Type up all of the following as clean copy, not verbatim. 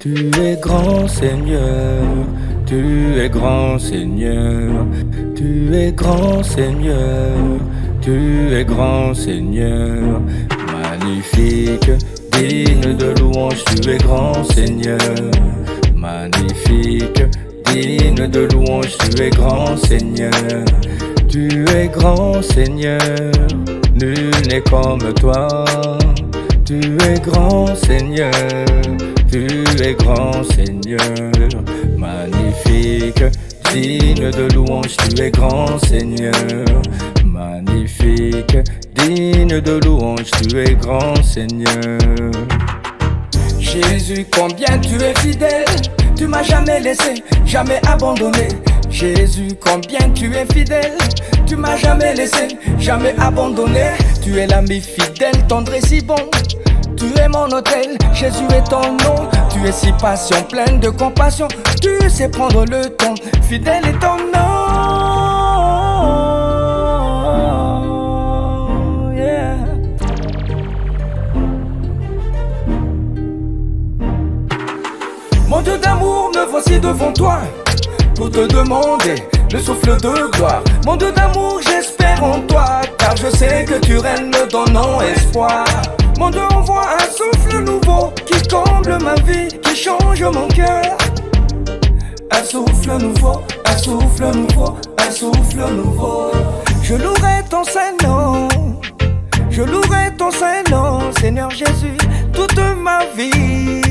Tu es grand Seigneur, tu es grand Seigneur, tu es grand Seigneur, tu es grand Seigneur, magnifique, digne de louange, tu es grand Seigneur, magnifique, digne de louange, tu es grand Seigneur, tu es grand Seigneur, nul n'est comme toi, tu es grand Seigneur. Tu es grand Seigneur, magnifique, digne de louange, tu es grand Seigneur, magnifique, digne de louange, tu es grand Seigneur. Jésus, combien tu es fidèle, tu m'as jamais laissé, jamais abandonné. Jésus, combien tu es fidèle, tu m'as jamais laissé, jamais abandonné. Tu es l'ami fidèle, tendre et si bon. Tu es mon hôtel, Jésus est ton nom. Tu es si patient, pleine de compassion. Tu sais prendre le temps, fidèle est ton nom. Yeah. Mon Dieu d'amour, me voici devant toi pour te demander le souffle de gloire. Mon Dieu d'amour, j'espère en toi, car je sais que tu règnes dans mon espoir. Mon Dieu envoie un souffle nouveau qui comble ma vie, qui change mon cœur. Un souffle nouveau, un souffle nouveau, un souffle nouveau. Je louerai ton saint nom, je louerai ton saint nom, Seigneur Jésus, toute ma vie.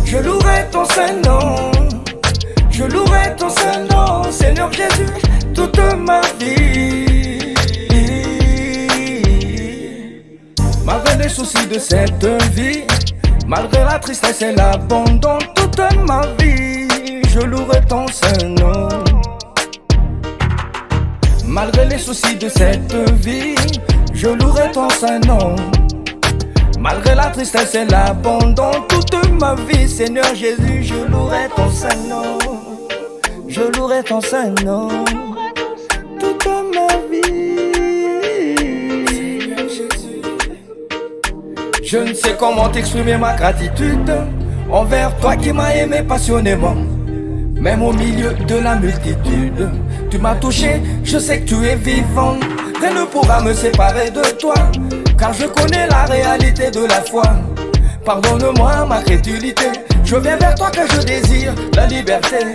Je louerai ton saint nom, je louerai ton saint nom, Seigneur Jésus, toute ma vie. Malgré les soucis de cette vie, malgré la tristesse et l'abandon, toute ma vie, je louerai ton saint nom. Malgré les soucis de cette vie, je louerai ton saint nom. Malgré la tristesse et l'abandon, toute ma vie, Seigneur Jésus, je louerai ton saint nom. Je louerai ton saint nom. Toute ma vie. Je ne sais comment t'exprimer ma gratitude envers toi qui m'as aimé passionnément. Même au milieu de la multitude, tu m'as touché, je sais que tu es vivant. Rien ne pourra me séparer de toi, car je connais la réalité de la foi. Pardonne-moi ma crédulité, je viens vers toi car je désire la liberté.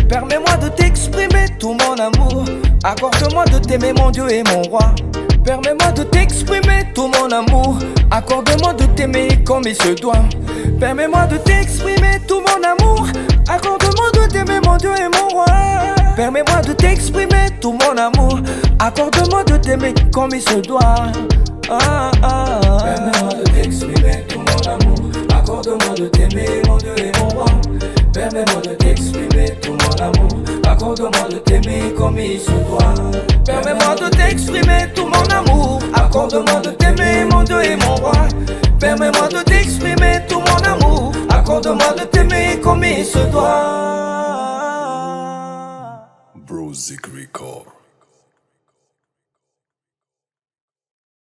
Permets-moi de t'exprimer tout mon amour, accorde-moi de t'aimer mon Dieu et mon roi. Permets-moi de t'exprimer tout mon amour, accorde-moi de t'aimer comme il se doit. Permets-moi de t'exprimer tout mon amour, accorde-moi de t'aimer mon Dieu et mon roi. Permets-moi de t'exprimer tout mon amour, accorde-moi de t'aimer comme il se doit. Permets-moi de t'exprimer tout mon amour, accorde-moi de t'aimer mon Dieu et mon roi. Permets-moi de t'exprimer tout mon amour, accorde-moi de t'aimer comme il se doit. Permets-moi de t'exprimer tout mon amour, accorde-moi de t'aimer mon Dieu et mon roi. Permets-moi de t'exprimer tout mon amour, accorde-moi de t'aimer comme il se doit. Brozik Record.